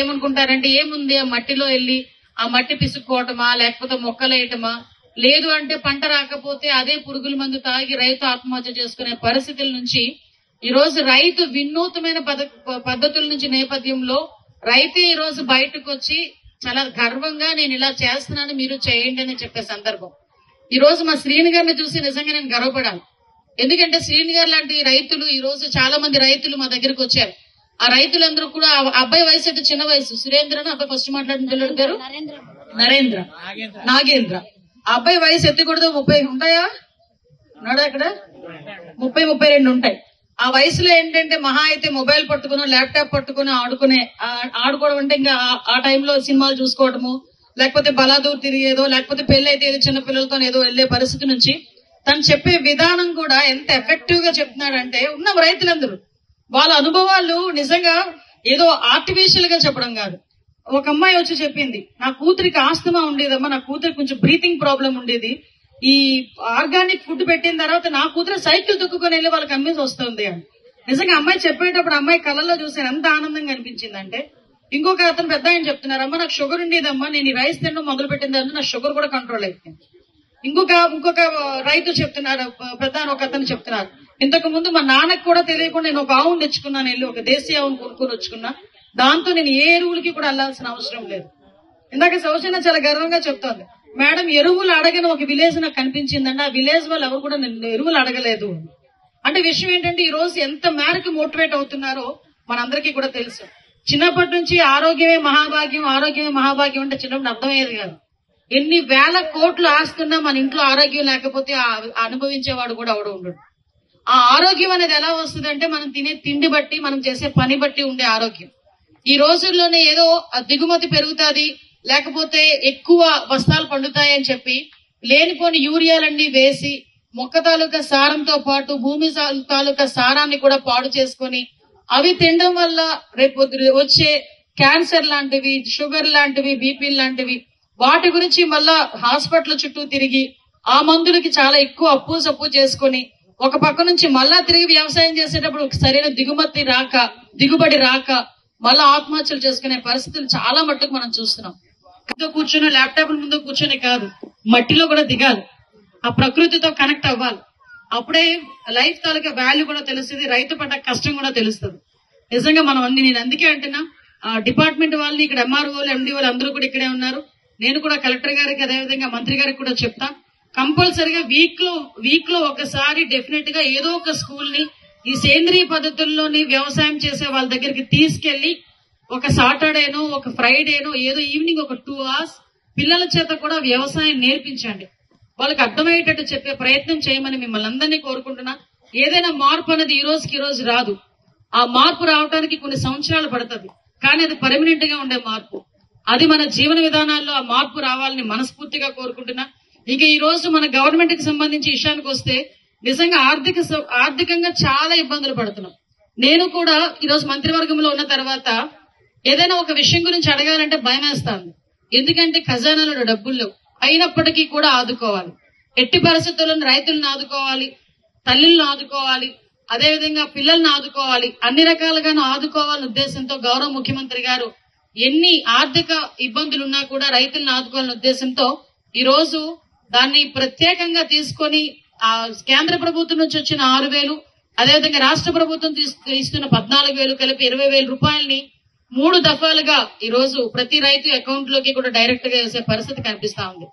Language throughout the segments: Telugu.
ఏమనుకుంటారంటే ఏముంది ఆ మట్టిలో వెళ్ళి ఆ మట్టి పిసుక్కోవటమా లేకపోతే మొక్కలు వేయటమా, లేదు అంటే పంట రాకపోతే అదే పురుగుల మందు తాగి రైతు ఆత్మహత్య చేసుకునే పరిస్థితుల నుంచి ఈ రోజు రైతు వినూతమైన పద్ధతుల నుంచి నేపథ్యంలో రైతే ఈ రోజు బయటకు వచ్చి చాలా గర్వంగా నేను ఇలా చేస్తున్నాను మీరు చేయండి అని చెప్పే సందర్భం. ఈ రోజు మా శ్రీని గారిని చూసి నిజంగా నేను గర్వపడాలి. ఎందుకంటే శ్రీని గారు లాంటి రైతులు ఈ రోజు చాలా మంది రైతులు మా దగ్గరికి వచ్చారు. ఆ రైతులందరూ కూడా అబ్బాయి వయసు అయితే చిన్న వయసు, సురేంద్ర అబ్బాయి ఫస్ట్ మాట్లాడిన పిల్లడి పేరు నాగేంద్ర. ఆ అబ్బాయి వయసు ఎత్తకూడదు 30 ఉంటాయా ఉన్నాడా ఇక్కడ 30-32 ఉంటాయి. ఆ వయసులో ఏంటంటే మహా అయితే మొబైల్ పట్టుకుని ల్యాప్టాప్ పట్టుకుని ఆడుకోవడం అంటే ఇంకా ఆ టైంలో సినిమాలు చూసుకోవడము, లేకపోతే బలాదూర్ తిరిగేదో, లేకపోతే పెళ్లి అయితే ఏదో చిన్న పిల్లలతో ఏదో వెళ్లే పరిస్థితి నుంచి తను చెప్పే విధానం కూడా ఎంత ఎఫెక్టివ్ గా చెప్తున్నాడంటే ఉన్న రైతులందరూ వాళ్ళ అనుభవాలు నిజంగా ఏదో ఆర్టిఫిషియల్ గా చెప్పడం కాదు. ఒక అమ్మాయి వచ్చి చెప్పింది, నా కూతురికి ఆస్తమా ఉండేదమ్మా, నా కూతురికి కొంచెం బ్రీతింగ్ ప్రాబ్లం ఉండేది, ఈ ఆర్గానిక్ ఫుడ్ పెట్టిన తర్వాత నా కూతురు సైకిల్ తొక్కుకొని వెళ్ళి వాళ్ళకి అమ్మేసి వస్తుంది అని. నిజంగా అమ్మాయి చెప్పేటప్పుడు అమ్మాయి కళ్ళల్లో చూసాను ఎంత ఆనందంగా అనిపించిందంటే. ఇంకొక అతను పెద్ద ఆయన చెప్తున్నారు, అమ్మ నాకు షుగర్ ఉండేదమ్మా, నేను ఈ రైస్ తినడం మొదలు పెట్టిన తర్వాత నా షుగర్ కూడా కంట్రోల్ అయిపోయింది. ఇంకొక రైతు చెప్తున్నారు, పెద్ద ఒక అతను చెప్తున్నారు, ఇంతకు ముందు మా నాన్నకు కూడా తెలియకుండా నేను ఒక ఆవును తెచ్చుకున్నాను, వెళ్ళి ఒక దేశీయ ఆవును కొనుక్కొని వచ్చుకున్నా, దాంతో నేను ఏ ఎరువులకి కూడా వెళ్లాల్సిన అవసరం లేదు. ఇందాక సౌజన్య చాలా గర్వంగా చెప్తోంది, మేడం ఎరువులు అడగని ఒక విలేజ్ నాకు కనిపించిందండి, ఆ విలేజ్ వాళ్ళు ఎవరు కూడా నేను ఎరువులు అడగలేదు. అంటే విషయం ఏంటంటే ఈ రోజు ఎంత మేరకు మోటివేట్ అవుతున్నారో మనందరికీ కూడా తెలుసు. చిన్నప్పటి నుంచి ఆరోగ్యమే మహాభాగ్యం, ఆరోగ్యమే మహాభాగ్యం అంటే చిన్నప్పుడు అర్థమయ్యేది కాదు. ఎన్ని వేల కోట్లు ఆస్తున్నా మన ఇంట్లో ఆరోగ్యం లేకపోతే అనుభవించేవాడు కూడా ఎవడు ఉండడు. ఆ ఆరోగ్యం అనేది ఎలా వస్తుందంటే మనం తినే తిండి బట్టి, మనం చేసే పని బట్టి ఉండే ఆరోగ్యం. ఈ రోజుల్లోనే ఏదో దిగుమతి పెరుగుతుంది, లేకపోతే ఎక్కువ బస్తాలు పండుతాయి అని చెప్పి లేనిపోని యూరియాలన్నీ వేసి మొక్క తాలూకా సారంతో పాటు భూమి తాలూకా సారాన్ని కూడా పాడు చేసుకొని అవి తినడం వల్ల రేపు వచ్చే క్యాన్సర్ లాంటివి, షుగర్ లాంటివి, బీపీ లాంటివి, వాటి గురించి మళ్ళా హాస్పిటల్ చుట్టూ తిరిగి ఆ మందులకి చాలా ఎక్కువ అప్పు సప్పు చేసుకుని ఒక పక్క నుంచి మళ్ళా తిరిగి వ్యవసాయం చేసేటప్పుడు సరైన దిగుబడి రాక మళ్ళా ఆత్మహత్యలు చేసుకునే పరిస్థితులు చాలా మట్టుకు మనం చూస్తున్నాం. కూర్చొని ల్యాప్టాప్ ముందు కూర్చొని కాదు, మట్టిలో కూడా దిగాలి, ఆ ప్రకృతితో కనెక్ట్ అవ్వాలి. అప్పుడే లైఫ్ తాలూకా వాల్యూ కూడా తెలుస్తుంది, రైతు పడ్డ కష్టం కూడా తెలుస్తుంది. నిజంగా మనం నేను అందుకే అంటున్నా, డిపార్ట్మెంట్ వాళ్ళని ఇక్కడ ఎంఆర్ఓలు, ఎండి వాళ్ళు అందరూ కూడా ఇక్కడే ఉన్నారు. నేను కూడా కలెక్టర్ గారికి అదేవిధంగా మంత్రి గారికి కూడా చెప్తా, కంపల్సరిగా వీక్ లో ఒకసారి డెఫినెట్ గా ఏదో ఒక స్కూల్ ని ఈ సేంద్రియ పద్ధతుల్లోని వ్యవసాయం చేసే వాళ్ళ దగ్గరికి తీసుకెళ్లి ఒక సాటర్డేనో ఒక ఫ్రైడేనో ఏదో ఈవినింగ్ ఒక 2 hours పిల్లల చేత కూడా వ్యవసాయం నేర్పించండి, వాళ్ళకి అర్థమయ్యేటట్టు చెప్పే ప్రయత్నం చేయమని మిమ్మల్ని అందరినీ కోరుకుంటున్నా. ఏదైనా మార్పు అనేది ఈ రోజు రాదు, ఆ మార్పు రావడానికి కొన్ని సంవత్సరాలు పడుతుంది, కానీ అది పర్మనెంట్ గా ఉండే మార్పు. అది మన జీవన విధానాల్లో ఆ మార్పు రావాలని మనస్ఫూర్తిగా కోరుకుంటున్నా. ఇక ఈ రోజు మన గవర్నమెంట్ కి సంబంధించి విషయానికి వస్తే నిజంగా ఆర్థికంగా చాలా ఇబ్బందులు పడుతున్నాం. నేను కూడా ఈరోజు మంత్రివర్గంలో ఉన్న తర్వాత ఏదైనా ఒక విషయం గురించి అడగాలంటే భయం వేస్తాను. ఎందుకంటే ఖజానాలో డబ్బులు లేవు, అయినప్పటికీ కూడా ఆదుకోవాలి, ఎట్టి పరిస్థితుల్లో రైతులను ఆదుకోవాలి, తల్లులను ఆదుకోవాలి, అదేవిధంగా పిల్లల్ని ఆదుకోవాలి, అన్ని రకాలుగాను ఆదుకోవాలనే ఉద్దేశంతో గౌరవ ముఖ్యమంత్రి గారు ఎన్ని ఆర్థిక ఇబ్బందులున్నా కూడా రైతులను ఆదుకోవాలనే ఉద్దేశంతో ఈ రోజు దాన్ని ప్రత్యేకంగా తీసుకొని ఆ కేంద్ర ప్రభుత్వం నుంచి వచ్చిన 6,000, అదేవిధంగా రాష్ట్ర ప్రభుత్వం ఇస్తున్న 14,000 కలిపి 20,000 రూపాయలని 3 దఫాలుగా ఈ రోజు ప్రతి రైతు అకౌంట్ లోకి కూడా డైరెక్ట్ గా వేసే పరిస్థితి కనిపిస్తా ఉంది.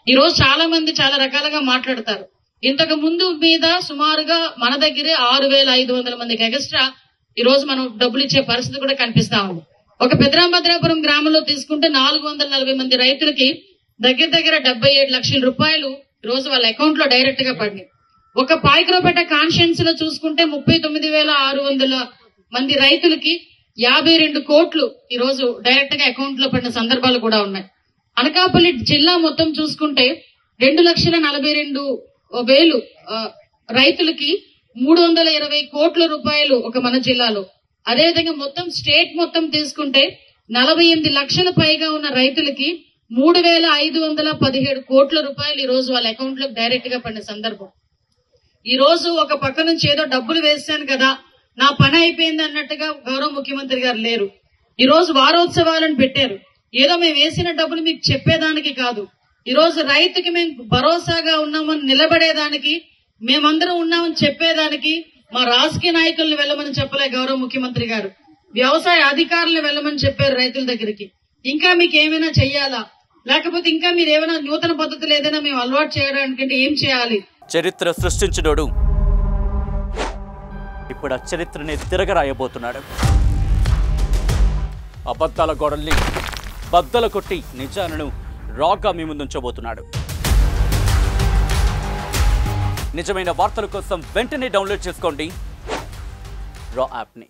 ఈ రోజు చాలా మంది చాలా రకాలుగా మాట్లాడతారు. ఇంతకు ముందు మీద సుమారుగా మన దగ్గరే 6,500 మందికి ఎక్స్ట్రా ఈ రోజు మనం డబ్బులు ఇచ్చే పరిస్థితి కూడా కనిపిస్తా ఉంది. ఒక పెదరాంభద్రాపురం గ్రామంలో తీసుకుంటే 440 మంది రైతులకి దగ్గర 77 లక్షల రూపాయలు ఈ రోజు వాళ్ళ అకౌంట్ లో డైరెక్ట్ గా పడినాయి. ఒక పాయకరావుపేట కాన్స్టిట్యున్సీ లో చూసుకుంటే 39,600 మంది రైతులకి 52 కోట్లు ఈ రోజు డైరెక్ట్ గా అకౌంట్ లో పడిన సందర్భాలు కూడా ఉన్నాయి. అనకాపల్లి జిల్లా మొత్తం చూసుకుంటే 2,42,000 రైతులకి 320 కోట్ల రూపాయలు ఒక మన జిల్లాలో. అదేవిధంగా మొత్తం స్టేట్ మొత్తం తీసుకుంటే 48 లక్షల పైగా ఉన్న రైతులకి 3,517 కోట్ల రూపాయలు ఈ రోజు వాళ్ళ అకౌంట్ లో డైరెక్ట్ గా పడిన సందర్భం. ఈ రోజు ఒక పక్క నుంచి ఏదో డబ్బులు వేస్తాను కదా నా పని అయిపోయింది అన్నట్టుగా గౌరవ ముఖ్యమంత్రి గారు లేరు. ఈ రోజు వారోత్సవాలను పెట్టారు. ఏదో మేము వేసిన డబ్బులు మీకు చెప్పేదానికి కాదు. ఈ రోజు రైతుకి మేము భరోసాగా ఉన్నామని నిలబడేదానికి, మేమందరం ఉన్నామని చెప్పేదానికి మా రాజకీయ నాయకుల్ని వెళ్ళమని చెప్పలే గౌరవ ముఖ్యమంత్రి గారు. వ్యవసాయ అధికారులను వెళ్ళమని చెప్పారు రైతుల దగ్గరికి. ఇంకా మీకు ఏమైనా చెయ్యాలా, లేకపోతే ఇంకా మీరు ఏమైనా నూతన పద్ధతులు ఏదైనా మేము అలవాటు చేయడానికంటే ఏం చేయాలి? చరిత్ర సృష్టించినోడు ఇప్పుడు ఆ చరిత్రని తిరగరాయబోతున్నాడు. అబద్ధాల గోడల్ని బద్దలు కొట్టి నిజాలను రాగా మీ ముందుంచబోతున్నాడు. నిజమైన వార్తల కోసం వెంటనే డౌన్లోడ్ చేసుకోండి రా యాప్ని.